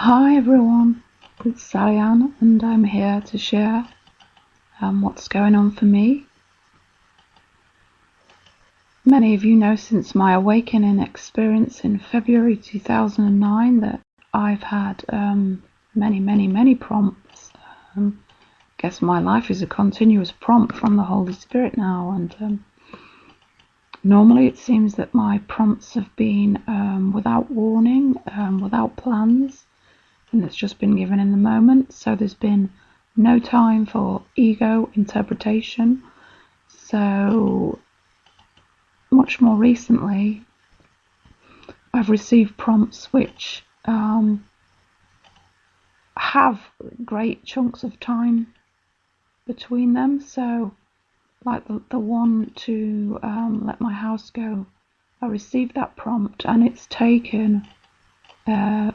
Hi everyone, it's Sally-Ann and I'm here to share what's going on for me. Many of you know since my awakening experience in February 2009 that I've had many prompts. I guess my life is a continuous prompt from the Holy Spirit now, and normally it seems that my prompts have been without warning, without plans, and it's just been given in the moment, so there's been no time for ego interpretation. So much more recently I've received prompts which have great chunks of time between them, so like the one to let my house go, I received that prompt and it's taken 4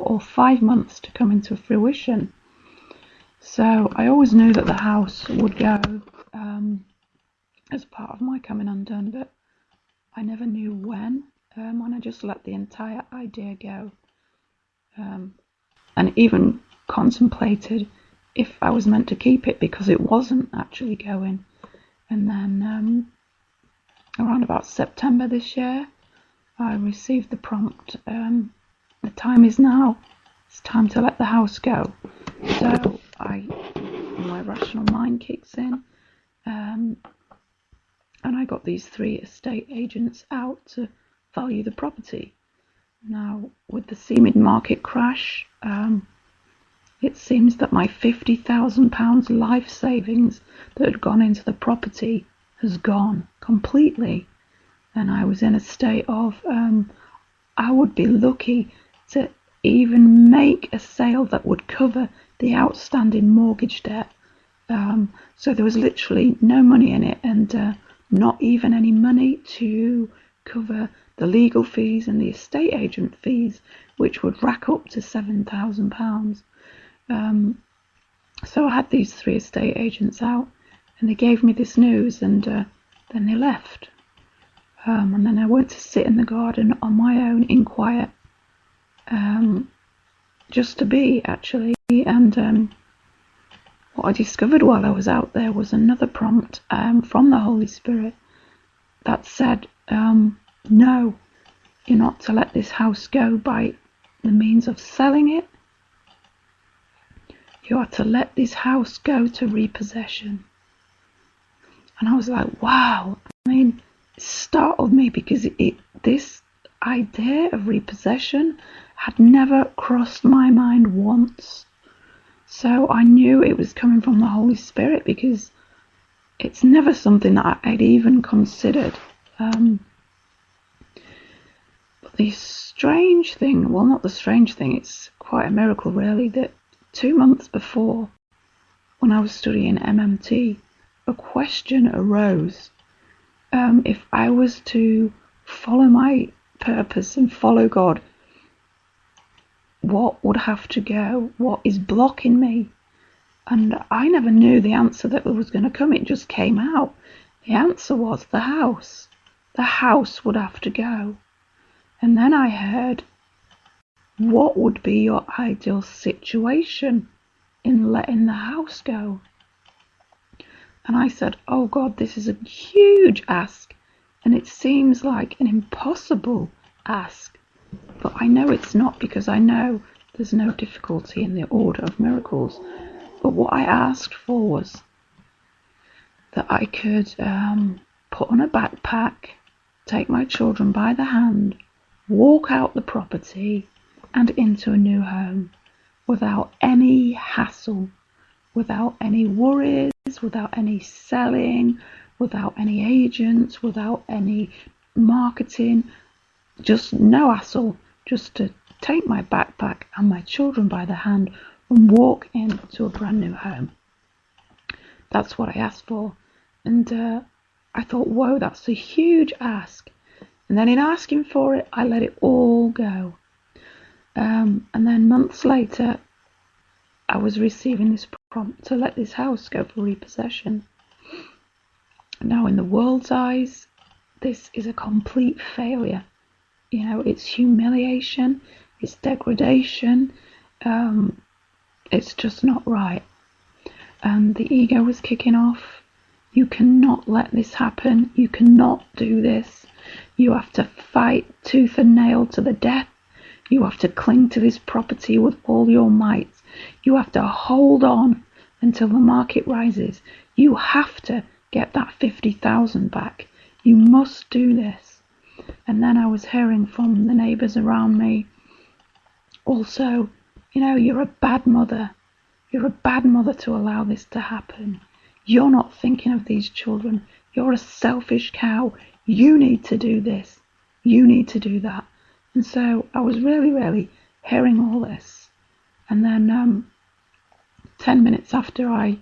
or 5 months to come into fruition. So I always knew that the house would go as part of my coming undone, but I never knew when, and I just let the entire idea go, and even contemplated if I was meant to keep it because it wasn't actually going. And then around about September this year I received the prompt, the time is now, it's time to let the house go. So my rational mind kicks in, and I got these 3 estate agents out to value the property. Now, with the seeming market crash, it seems that my £50,000 life savings that had gone into the property has gone completely, and I was in a state of I would be lucky to even make a sale that would cover the outstanding mortgage debt. So there was literally no money in it, and not even any money to cover the legal fees and the estate agent fees, which would rack up to £7,000. So I had these 3 estate agents out, and they gave me this news, and then they left. And then I went to sit in the garden on my own in quiet, just to be, actually. And what I discovered while I was out there was another prompt from the Holy Spirit that said, no, you're not to let this house go by the means of selling it. You are to let this house go to repossession. And I was like, wow. I mean, it startled me because this idea of repossession had never crossed my mind once. So I knew it was coming from the Holy Spirit because it's never something that I'd even considered. But the strange thing, well, not the strange thing, it's quite a miracle really, that 2 months before, when I was studying MMT, a question arose. If I was to follow my purpose and follow God, what would have to go? What is blocking me? And I never knew the answer that was going to come. It just came out. The answer was the house. The house would have to go. And then I heard, what would be your ideal situation in letting the house go? And I said, oh God, this is a huge ask, and it seems like an impossible ask. But I know it's not, because I know there's no difficulty in the order of miracles. But what I asked for was that I could put on a backpack, take my children by the hand, walk out the property and into a new home without any hassle, without any worries, without any selling, without any agents, without any marketing, just no hassle, just to take my backpack and my children by the hand and walk into a brand new home. That's what I asked for. And I thought, whoa, that's a huge ask. And then in asking for it, I let it all go. And then months later, I was receiving this prompt to let this house go for repossession. Now, in the world's eyes, this is a complete failure. You know, it's humiliation, it's degradation, It's just not right. And the ego was kicking off. You cannot let this happen. You cannot do this. You have to fight tooth and nail to the death. You have to cling to this property with all your might. You have to hold on until the market rises. You have to get that 50,000 back. You must do this. And then I was hearing from the neighbours around me, also, you're a bad mother. You're a bad mother to allow this to happen. You're not thinking of these children. You're a selfish cow. You need to do this. You need to do that. And so I was really, really hearing all this. And then 10 minutes after I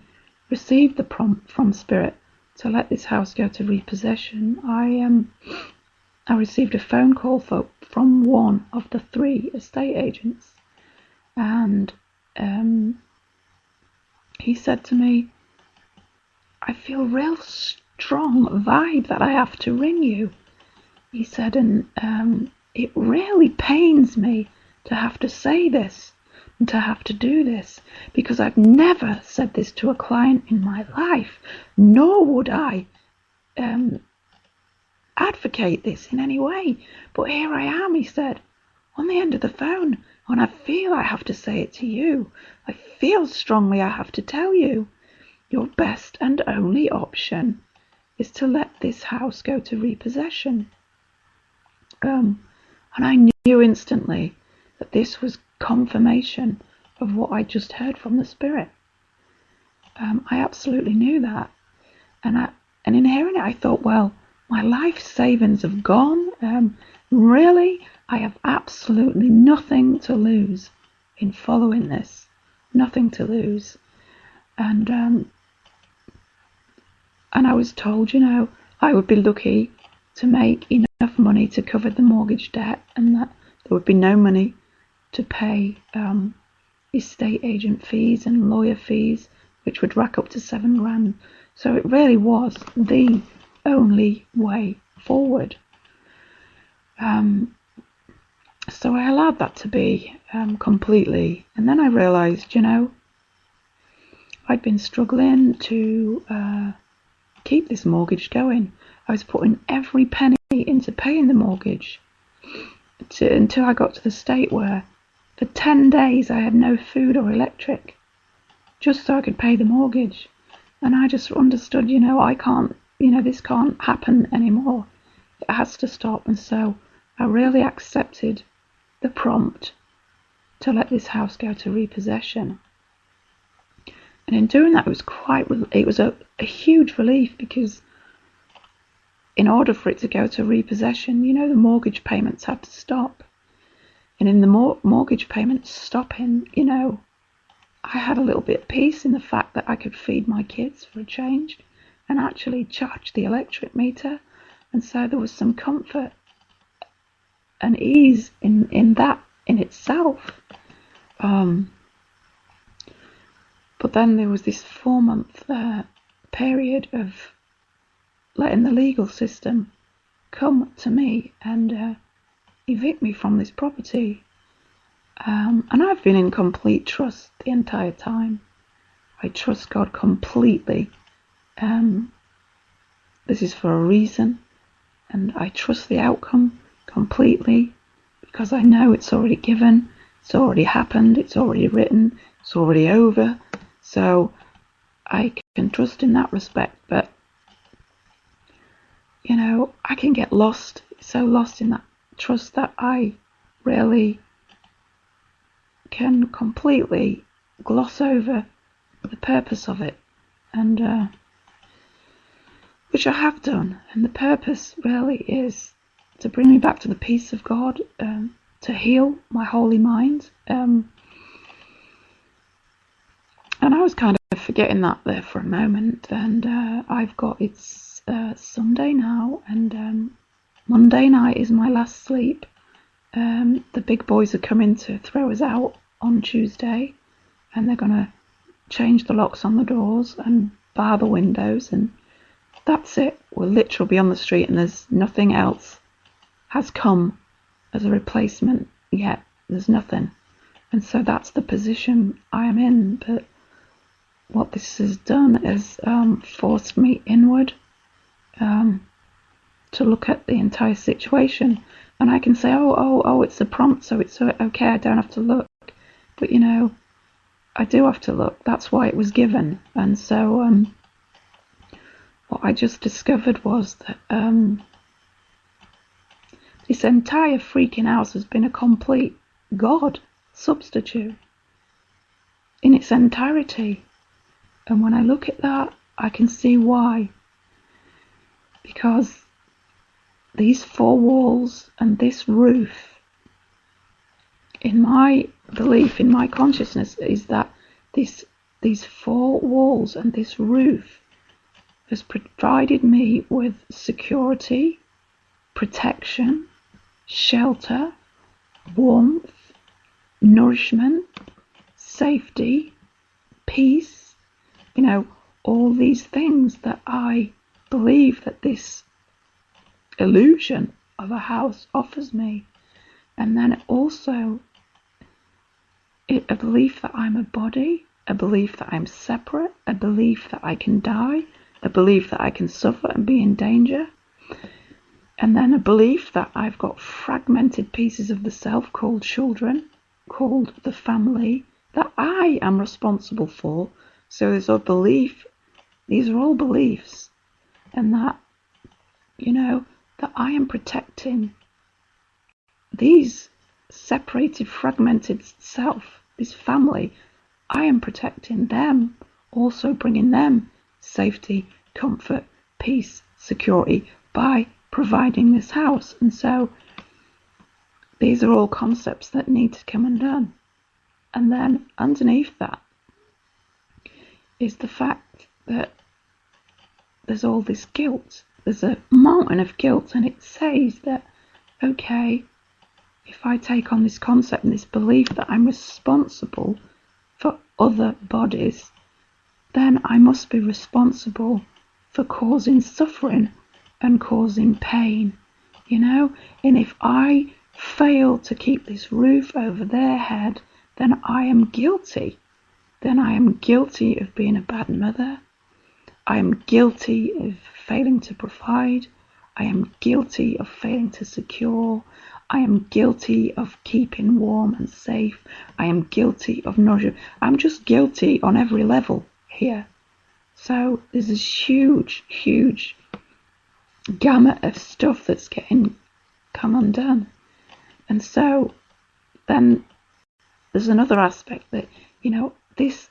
received the prompt from Spirit to let this house go to repossession, I received a phone call from one of the 3 estate agents. And he said to me, I feel a real strong vibe that I have to ring you. He said, and it really pains me to have to say this and to have to do this, because I've never said this to a client in my life, nor would I advocate this in any way. But here I am, he said, on the end of the phone, and I feel I have to say it to you. I feel strongly I have to tell you. Your best and only option is to let this house go to repossession. And I knew instantly that this was confirmation of what I just heard from the Spirit. I absolutely knew that. And in hearing it, I thought, well, my life savings have gone. Really, I have absolutely nothing to lose in following this. Nothing to lose. And I was told, I would be lucky to make enough money to cover the mortgage debt, and that there would be no money to pay estate agent fees and lawyer fees, which would rack up to £7,000. So it really was the only way forward. So I allowed that to be completely. And then I realised, I'd been struggling to keep this mortgage going. I was putting every penny into paying the mortgage until I got to the state where for 10 days I had no food or electric, just so I could pay the mortgage. And I just understood, I can't, this can't happen anymore. It has to stop. And so I really accepted the prompt to let this house go to repossession. And in doing that, it was a huge relief, because in order for it to go to repossession, the mortgage payments had to stop. And in the mortgage payments stopping, I had a little bit of peace in the fact that I could feed my kids for a change and actually charge the electric meter. And so there was some comfort and ease in that in itself. But then there was this 4-month period of letting the legal system come to me and evict me from this property. And I've been in complete trust the entire time. I trust God completely. This is for a reason, and I trust the outcome completely, because I know it's already given, it's already happened, it's already written, it's already over. So I can trust in that respect. But I can get so lost in that trust that I really can completely gloss over the purpose of it, and which I have done. And the purpose really is to bring me back to the peace of God, to heal my holy mind. And I was kind of forgetting that there for a moment, and it's Sunday now, and Monday night is my last sleep. The big boys are coming to throw us out on Tuesday, and they're going to change the locks on the doors and bar the windows, and that's it. We'll literally be on the street, and there's nothing else has come as a replacement yet. There's nothing. And so that's the position I am in. But what this has done is forced me inward to look at the entire situation. And I can say, oh, it's a prompt, so it's okay, I don't have to look. But, I do have to look. That's why it was given. And so what I just discovered was that this entire freaking house has been a complete God substitute in its entirety. And when I look at that, I can see why. Because these four walls and this roof, in my belief, in my consciousness, is that these four walls and this roof has provided me with security, protection, shelter, warmth, nourishment, safety, peace, all these things that I believe that this illusion of a house offers me. And then also a belief that I'm a body, a belief that I'm separate, a belief that I can die, a belief that I can suffer and be in danger, and then a belief that I've got fragmented pieces of the self called children, called the family, that I am responsible for. So there's a belief, these are all beliefs, and that, that I am protecting these separated, fragmented self, this family. I am protecting them, also bringing them safety, comfort, peace, security by providing this house. And so these are all concepts that need to come undone. And then underneath that is the fact that there's all this guilt. There's a mountain of guilt, and it says that, okay, if I take on this concept and this belief that I'm responsible for other bodies, then I must be responsible for causing suffering and causing pain, And if I fail to keep this roof over their head, then I am guilty. Then I am guilty of being a bad mother. I am guilty of failing to provide. I am guilty of failing to secure. I am guilty of keeping warm and safe. I am guilty of nourishing. I'm just guilty on every level here. So there's this huge, huge gamut of stuff that's come undone. And so then there's another aspect that, this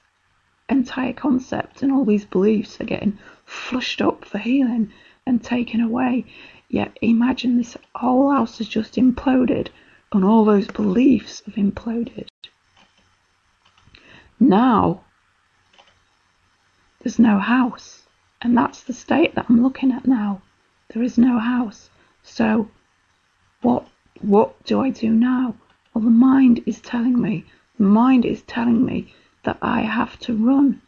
entire concept and all these beliefs are getting flushed up for healing and taken away. Yet imagine this whole house has just imploded and all those beliefs have imploded. Now there's no house, and that's the state that I'm looking at now. There is no house. So what do I do now? Well, the mind is telling me that I have to run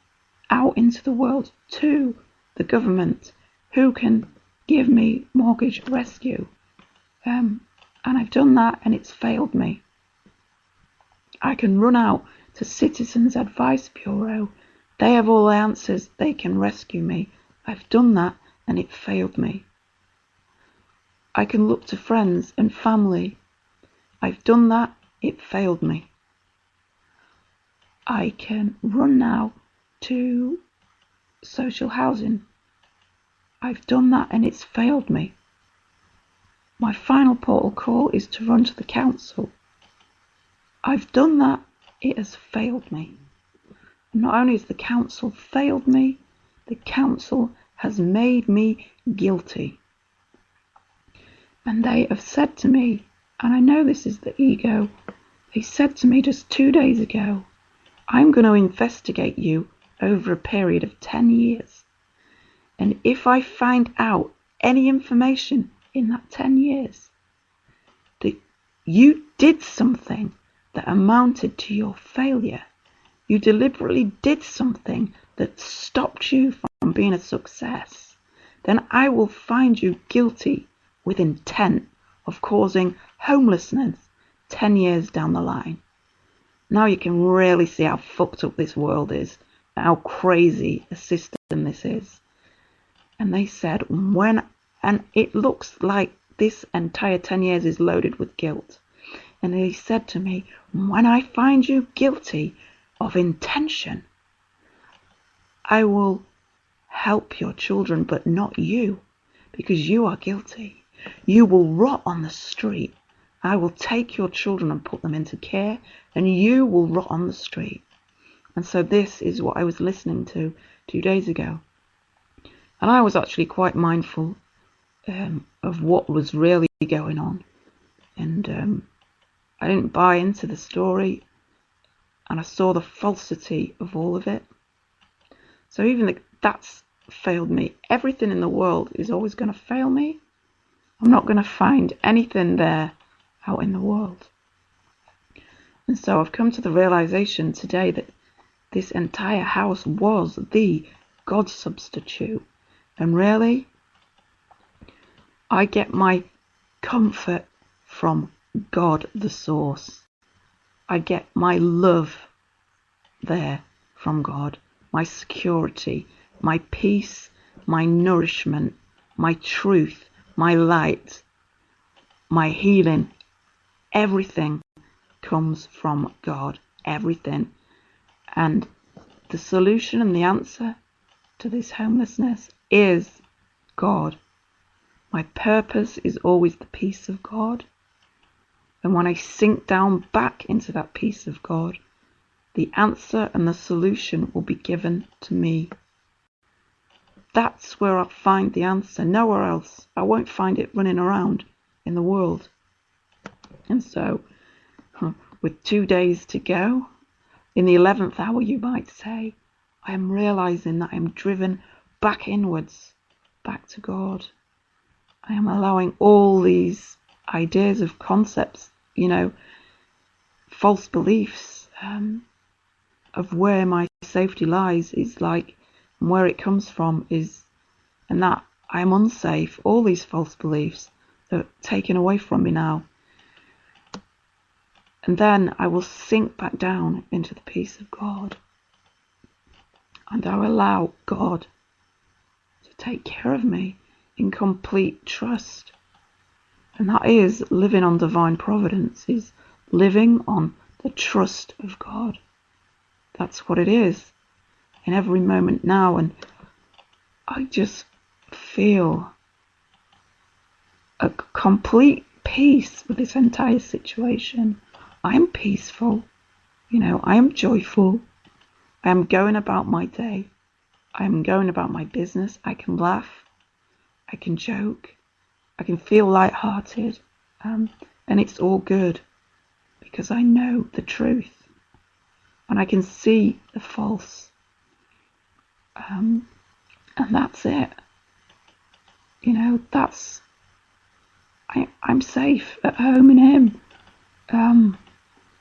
out into the world to the government who can give me mortgage rescue. And I've done that and it's failed me. I can run out to Citizens Advice Bureau. They have all the answers. They can rescue me. I've done that and it failed me. I can look to friends and family. I've done that. It failed me. I can run now to social housing. I've done that and it's failed me. My final portal call is to run to the council. I've done that. It has failed me. And not only has the council failed me, the council has made me guilty. And they have said to me, and I know this is the ego, they said to me just 2 days ago, I'm going to investigate you over a period of 10 years. And if I find out any information in that 10 years that you did something that amounted to your failure, you deliberately did something that stopped you from being a success, then I will find you guilty with intent of causing homelessness 10 years down the line. Now you can really see how fucked up this world is, how crazy a system this is. And they said, and it looks like this entire 10 years is loaded with guilt. And he said to me, when I find you guilty of intention, I will help your children, but not you, because you are guilty. You will rot on the street. I will take your children and put them into care, and you will rot on the street. And so this is what I was listening to 2 days ago. And I was actually quite mindful of what was really going on. And I didn't buy into the story, and I saw the falsity of all of it. So even that's failed me. Everything in the world is always going to fail me. I'm not going to find anything there out in the world. And so I've come to the realization today that this entire house was the God substitute. And really, I get my comfort from God, the source. I get my love there from God, my security, my peace, my nourishment, my truth, my light, my healing. Everything comes from God, everything. And the solution and the answer to this homelessness is God. My purpose is always the peace of God. And when I sink down back into that peace of God, the answer and the solution will be given to me. That's where I'll find the answer, nowhere else. I won't find it running around in the world. And so, with 2 days to go, in the 11th hour, you might say, I am realizing that I am driven back inwards, back to God. I am allowing all these ideas of concepts, false beliefs of where my safety lies is like, and where it comes from is, and that I am unsafe. All these false beliefs are taken away from me now. And then I will sink back down into the peace of God. And I will allow God to take care of me in complete trust. And that is living on divine providence, is living on the trust of God. That's what it is in every moment now. And I just feel a complete peace with this entire situation. I am peaceful, I am joyful. I am going about my day. I am going about my business. I can laugh. I can joke. I can feel lighthearted. And it's all good because I know the truth and I can see the false. And that's it. I'm safe at home in Him.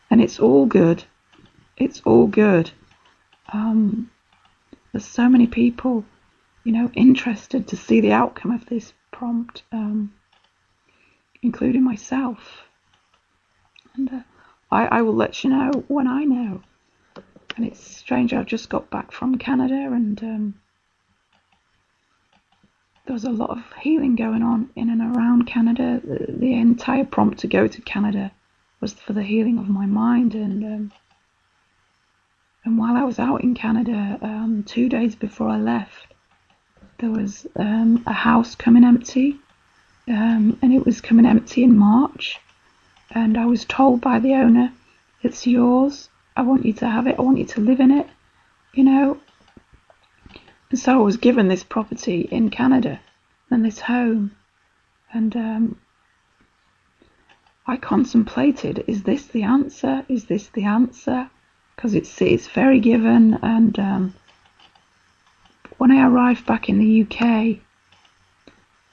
And it's all good. It's all good. There's so many people, interested to see the outcome of this prompt, including myself. And I will let you know when I know. And it's strange, I've just got back from Canada, and there was a lot of healing going on in and around Canada. The entire prompt to go to Canada was for the healing of my mind. And while I was out in Canada, 2 days before I left, there was a house coming empty, and it was coming empty in March. And I was told by the owner, it's yours. I want you to have it. I want you to live in it, And so I was given this property in Canada and this home. And I contemplated, is this the answer? Is this the answer? Because it's very given. And when I arrived back in the UK,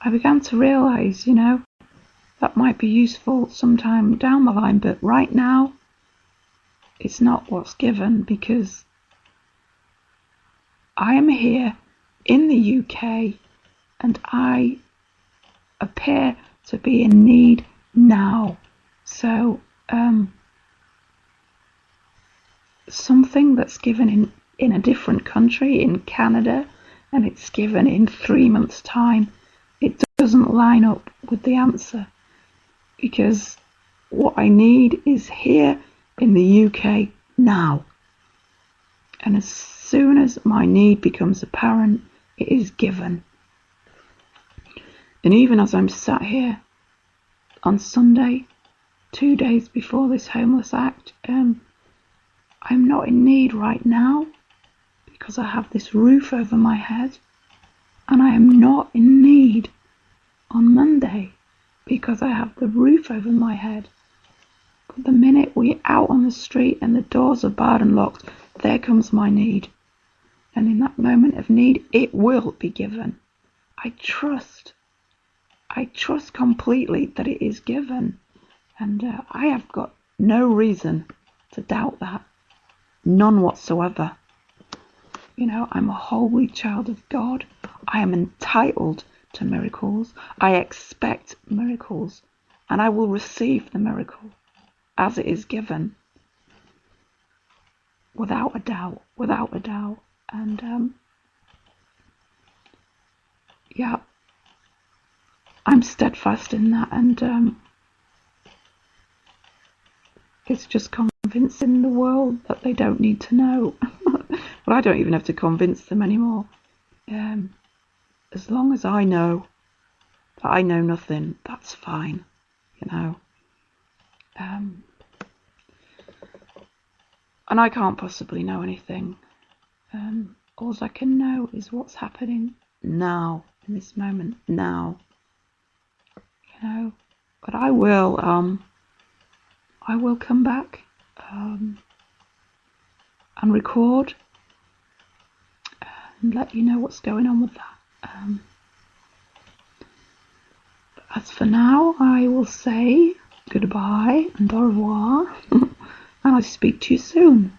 I began to realise, that might be useful sometime down the line, but right now it's not what's given, because I am here in the UK and I appear to be in need now. So something that's given in a different country, in Canada, and it's given in 3 months' time, it doesn't line up with the answer, because what I need is here in the UK now. And as soon as my need becomes apparent, it is given. And even as I'm sat here on Sunday, 2 days before this Homeless Act, I'm not in need right now because I have this roof over my head, and I am not in need on Monday because I have the roof over my head. But the minute we're out on the street and the doors are barred and locked, there comes my need. And in that moment of need, it will be given. I trust completely that it is given. And I have got no reason to doubt that. None whatsoever. You know, I'm a holy child of God. I am entitled to miracles. I expect miracles. And I will receive the miracle as it is given. Without a doubt. Without a doubt. And yeah, I'm steadfast in that. And it's just convincing the world that they don't need to know. But I don't even have to convince them anymore. As long as I know that I know nothing, that's fine, you know. And I can't possibly know anything. All I can know is what's happening now, in this moment, now. You know, but I will come back and record and let you know what's going on with that. As for now, I will say goodbye and au revoir, and I'll speak to you soon.